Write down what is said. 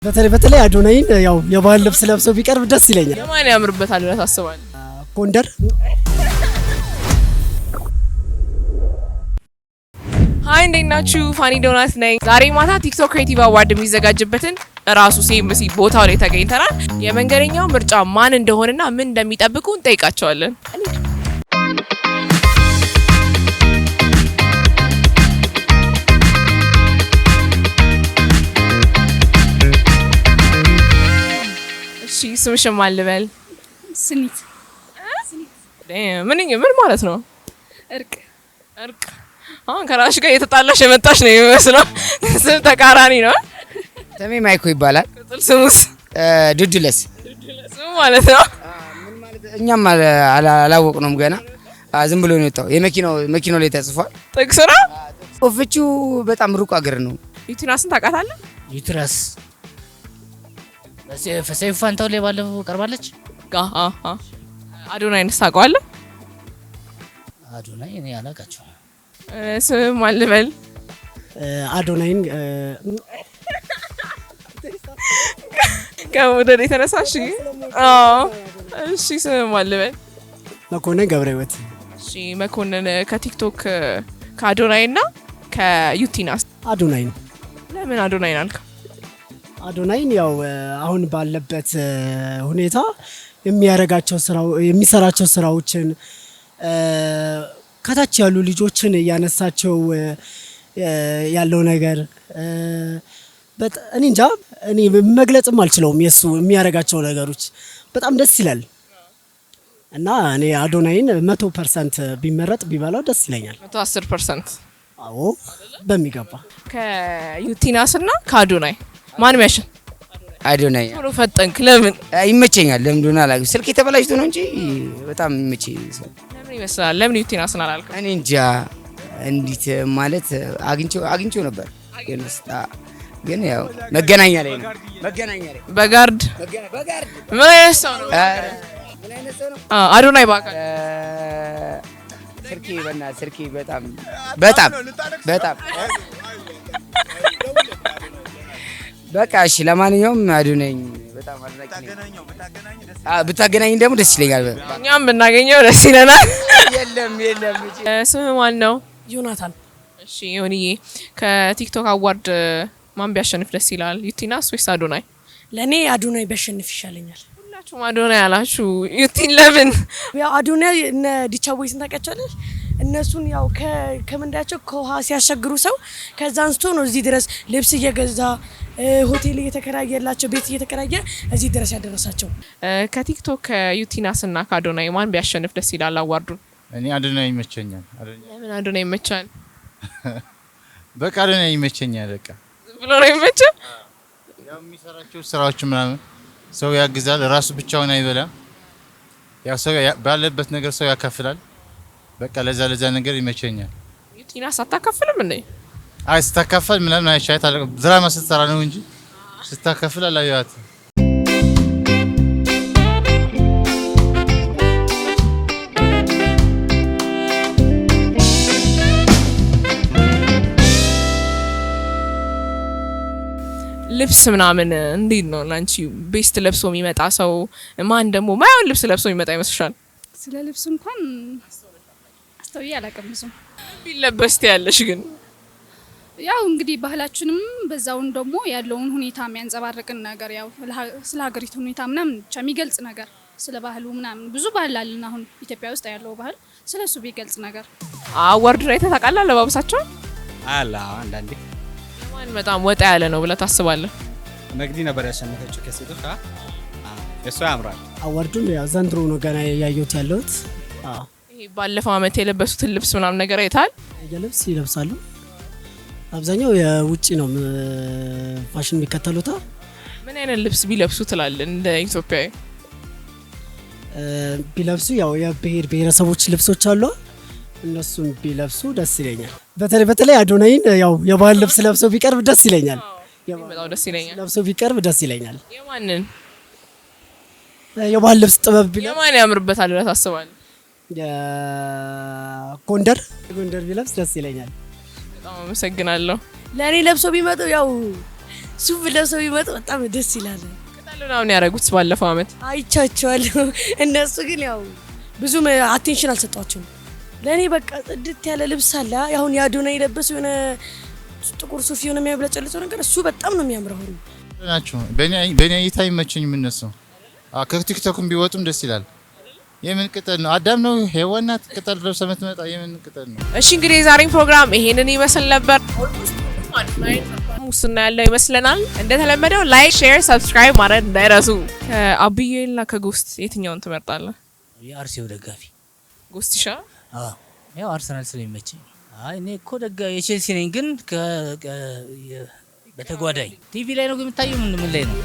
በተለይ አዶናይን ያው የባህል ልብስ ለብሰው ቢቀርብ ደስ ይለኛል። የማን ያምርበታል ብለህ ታስባለህ? ጎንደር። ሃይ እንዴት ናችሁ? ፋኒ ዶናት ነኝ። ዛሬ ማታ ቲክቶክ ክሬቲቭ አዋርድ የሚዘጋጅበትን ራሱ ሲኤምሲ ቦታው ላይ ተገኝተናል። የመንገደኛው ምርጫ ማን እንደሆነና ምን እንደሚጠብቁ እንጠይቃቸዋለን። ስምሽ ማን ልበል? ስኒት። ምን ማለት ነው? እርቅ። አሁን ከራሽ ጋር የተጣላሽ የመጣሽ ነው የሚመስለው። ስም ተቃራኒ ነው። ስሜ ማይኮ ይባላል። ቅጽል ስሙስ? ዱድለስ። ስሙ ማለት ነው። ምን ማለት እኛም አላወቅነውም ገና። ዝም ብሎ ነው የወጣው። መኪናው ላይ ተጽፏል። ጥቅስ ነው። ፍቺው በጣም ሩቅ አገር ነው። ዩቲናስን ታውቃታለህ? ዩትራስ ሰይፉ ፋንታው ላይ ባለፈው ቀርባለች። አዶናይንስ ታውቀዋለህ? አዶናይ እኔ አላውቃቸውም። ስም ማን ልበል? አዶናይን ከመውደድ የተነሳሽ? እሺ ስም ማን ልበል? መኮንን ገብረህይወት። እሺ መኮንን ከቲክቶክ ከአዶናይና ከዩቲናስ አዶናይን። ለምን አዶናይን አልከው? አዶናይን ያው አሁን ባለበት ሁኔታ የሚሰራቸው ስራዎችን ከታች ያሉ ልጆችን ያነሳቸው ያለው ነገር እኔ እንጃ እኔ መግለጽም አልችለውም። የሱ የሚያረጋቸው ነገሮች በጣም ደስ ይላል እና እኔ አዶናይን 100% ቢመረጥ ቢበላው ደስ ይለኛል። 110%? አዎ በሚገባ። ከዩቲናስና ከአዶናይ ማን ያሸን? አዶናይ። ቶሎ ፈጠንክ። ለምን? ይመቸኛል። ለምን እንደሆነ አላውቅም። ስልክ የተበላሽቶ ነው እንጂ በጣም ይመቸኝ። ለምን ይመስላል? ለምን ዩቲናስን አላልከም? እኔ እንጃ እንዴት ማለት አግኝቼው ነበር ግን ያው መገናኛ ላይ ነው። በጋርድ ምን አይነት ሰው ነው? አዶናይ ባካ ስልኬ በጣም በቃ እሺ። ለማንኛውም አዶናይ በጣም አድናቂ ነኝ። ብታገናኝ ደግሞ ደስ ይለኛል። እኛም ብናገኘው ደስ ይለናል። የለም ስም ማን ነው? ዮናታን። እሺ ዮኒዬ፣ ከቲክቶክ አዋርድ ማን ቢያሸንፍ ደስ ይላል? ዩቲናስ ወይስ አዶናይ? ለኔ አዶናይ ቢያሸንፍ ይሻለኛል። ሁላችሁም አዶናይ አላችሁ። ዩቲን ለምን? ያው አዶናይ እነ ዲቻ ቦይስን ታውቂያቸዋለሽ? እነሱን ያው ከመንዳቸው ከውሃ ሲያሻግሩ ሰው ከዛ አንስቶ ነው እዚህ ድረስ ልብስ እየገዛ ሆቴል እየተከራየላቸው ቤት እየተከራየ እዚህ ድረስ ያደረሳቸው። ከቲክቶክ ከዩቲናስ እና ከአዶናይ ማን ቢያሸንፍ ደስ ይላል አዋርዱን? እኔ አዶናይ ይመቸኛል። ለምን አዶናይ ይመቻል? በቃ አዶናይ ይመቸኛል። በቃ ዝም ብሎ ነው የሚመቸው። ያው የሚሰራቸው ስራዎች ምናምን ሰው ያግዛል፣ ራሱ ብቻውን አይበላም። ያው ሰው ባለበት ነገር ሰው ያካፍላል። በቃ ለዛ ነገር ይመቸኛል። ዩቲናስ አታካፍልም እንዴ? አይ ስታካፍል ምናምን አይቻት ድራማ ስትሰራ ነው እንጂ ስታካፍል አላየኋት። ልብስ ምናምን እንዴት ነው ላንቺ? ቤስት ለብሶ የሚመጣ ሰው ማን ደግሞ ማይሆን ልብስ ለብሶ የሚመጣ ይመስልሻል? ስለ ልብስ እንኳን አስተውዬ አላውቅም። ብዙ ቢለበስ ያለሽ ግን ያው እንግዲህ ባህላችንም በዛውን ደግሞ ያለውን ሁኔታ የሚያንጸባርቅን ነገር ያው ስለ ሀገሪቱ ሁኔታ ምናምን ብቻ የሚገልጽ ነገር ስለ ባህሉ ምናምን ብዙ ባህል አለን አሁን ኢትዮጵያ ውስጥ ያለው ባህል ስለሱ ቢገልጽ ነገር። አዋርድ ላይ ተታቃላ ለባብሳቸው አላ አንዳንዴ ማን በጣም ወጣ ያለ ነው ብለህ ታስባለህ? መግዲ ነበር ያሸነፈችው ከሴቶች። እሷ ያምራል። አዋርዱን ያው ዘንድሮ ነው ገና ያየሁት ያለሁት። ይሄ ባለፈው አመት የለበሱትን ልብስ ምናምን ነገር አይታል? ልብስ ይለብሳሉ። አብዛኛው የውጪ ነው ፋሽን የሚከተሉት። ምን አይነት ልብስ ቢለብሱ ትላለህ? እንደ ኢትዮጵያዊ ቢለብሱ ያው የብሔር ብሔረሰቦች ልብሶች አሉ፣ እነሱን ቢለብሱ ደስ ይለኛል። በተለይ አዶናይን ያው የባህል ልብስ ለብሶ ቢቀርብ ደስ ይለኛል። በጣም ደስ ይለኛል። ለብሶ ቢቀርብ ደስ ይለኛል። የማንን የባህል ልብስ ጥበብ ቢለብስ የማን ያምርበታል ብለህ ታስባለህ? ጎንደር ቢለብስ ደስ ይለኛል። በጣም አመሰግናለሁ። ለኔ ለብሶ ቢመጡ ያው ሱፍ ለብሰው ይመጡ በጣም ደስ ይላል። ቅጠል ምናምን ያደረጉት ባለፈው አመት አይቻቸዋለሁ። እነሱ ግን ያው ብዙም አቴንሽን አልሰጧቸውም። ለእኔ በቃ ጽድት ያለ ልብስ አለ። አሁን የአዶናይ የለበሰው የሆነ ጥቁር ሱፍ የሆነ የሚያብለጨልጨው ነገር እሱ በጣም ነው የሚያምረው ናቸው። በእኔ እይታ አይመቸኝም እነሱ። ከቲክቶክም ቢወጡም ደስ ይላል። የምን ቅጠል ነው? አዳም ነው ሔዋን ናት ቅጠል ለብሳ የምትመጣ የምን ቅጠል ነው? እሺ እንግዲህ የዛሬን ፕሮግራም ይሄንን ይመስል ነበር። ሙስና ያለው ይመስለናል። እንደተለመደው ላይክ፣ ሼር፣ ሰብስክራይብ ማድረግ እንዳይረሱ። ከአብዩኤልና ከጎስት የትኛውን ትመርጣለህ? የአርሴው ደጋፊ ጎስት ይሻ? አዎ ያው አርሰናል ስለሚመቸኝ። አይ እኔ እኮ የቼልሲ ነኝ፣ ግን በተጓዳኝ ቲቪ ላይ ነው የምታየው። ምን ላይ ነው?